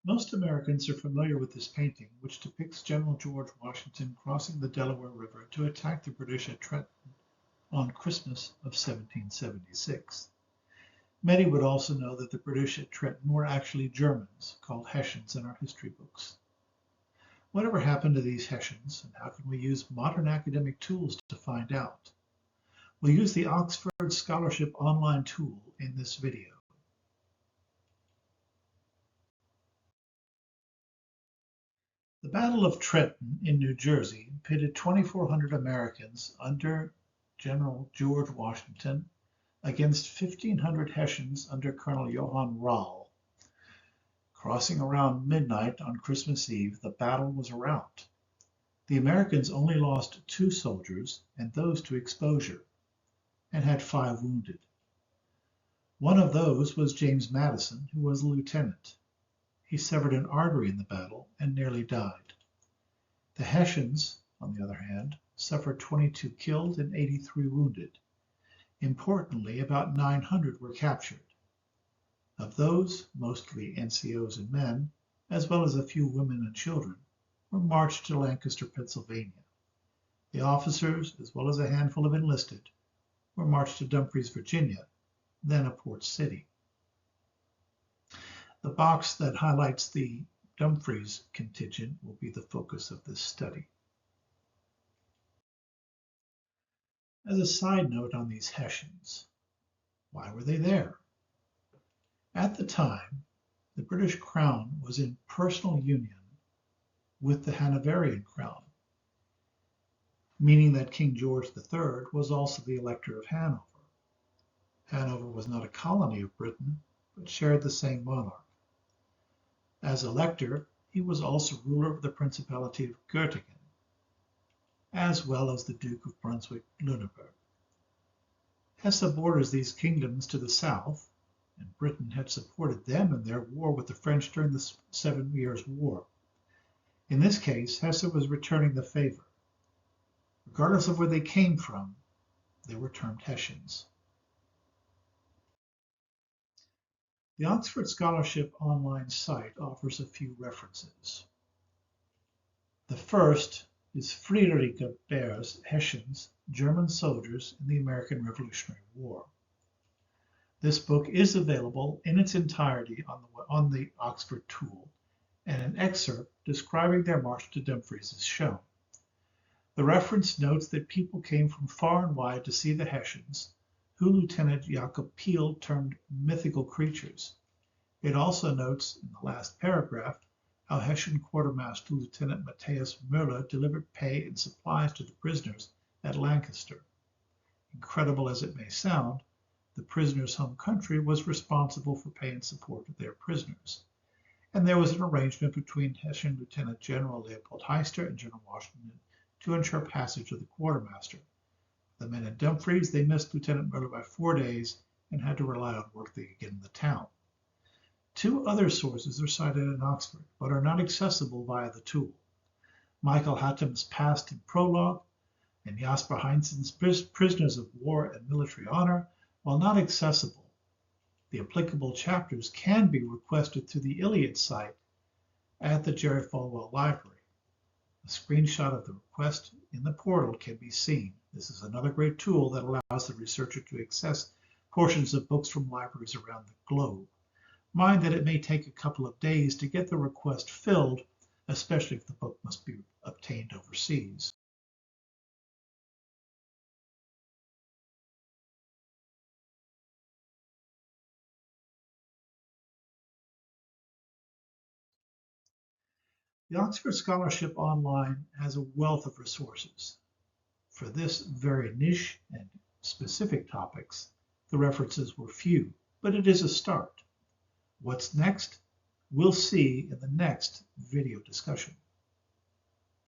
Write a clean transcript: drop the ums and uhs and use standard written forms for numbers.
Most Americans are familiar with this painting, which depicts General George Washington crossing the Delaware River to attack the British at Trenton on Christmas of 1776. Many would also know that the British at Trenton were actually Germans, called Hessians in our history books. Whatever happened to these Hessians, and how can we use modern academic tools to find out? We'll use the Oxford Scholarship online tool in this video. The Battle of Trenton in New Jersey pitted 2,400 Americans under General George Washington against 1,500 Hessians under Colonel Johann Rall. Crossing around midnight on Christmas Eve, the battle was a rout. The Americans only lost 2 soldiers, and those to exposure, and had 5 wounded. One of those was James Madison, who was a lieutenant. He severed an artery in the battle and nearly died. The Hessians, on the other hand, suffered 22 killed and 83 wounded. Importantly, about 900 were captured. Of those, mostly NCOs and men, as well as a few women and children, were marched to Lancaster, Pennsylvania. The officers, as well as a handful of enlisted, were marched to Dumfries, Virginia, then a port city. The box that highlights the Dumfries contingent will be the focus of this study. As a side note on these Hessians, why were they there? At the time, the British crown was in personal union with the Hanoverian crown, meaning that King George III was also the Elector of Hanover. Hanover was not a colony of Britain, but shared the same monarch. As Elector, he was also ruler of the Principality of Göttingen, as well as the Duke of Brunswick-Lüneburg. Hesse borders these kingdoms to the south, and Britain had supported them in their war with the French during the 7 Years' War. In this case, Hesse was returning the favor. Regardless of where they came from, they were termed Hessians. The Oxford Scholarship online site offers a few references. The first is Friedrich Baer's Hessians, German Soldiers in the American Revolutionary War. This book is available in its entirety on the Oxford tool, and an excerpt describing their march to Dumfries is shown. The reference notes that people came from far and wide to see the Hessians, who Lieutenant Jakob Peel termed mythical creatures. It also notes in the last paragraph how Hessian Quartermaster Lieutenant Matthias Müller delivered pay and supplies to the prisoners at Lancaster. Incredible as it may sound, the prisoners' home country was responsible for pay and support of their prisoners, and there was an arrangement between Hessian Lieutenant General Leopold HIST and General Washington to ensure passage of the quartermaster. The men at Dumfries, they missed Lieutenant Müller by 4 days and had to rely on work they could get in the town. 2 other sources are cited in Oxford, but are not accessible via the tool. Michael Hattem's Past and Prologue and Jasper Heinzen's Prisoners of War and Military Honor, while not accessible, the applicable chapters can be requested through the Iliad site at the Jerry Falwell Library. A screenshot of the request in the portal can be seen. This is another great tool that allows the researcher to access portions of books from libraries around the globe. Mind that it may take a couple of days to get the request filled, especially if the book must be obtained overseas. The Oxford Scholarship Online has a wealth of resources. For this very niche and specific topics, the references were few, but it is a start. What's next? We'll see in the next video discussion.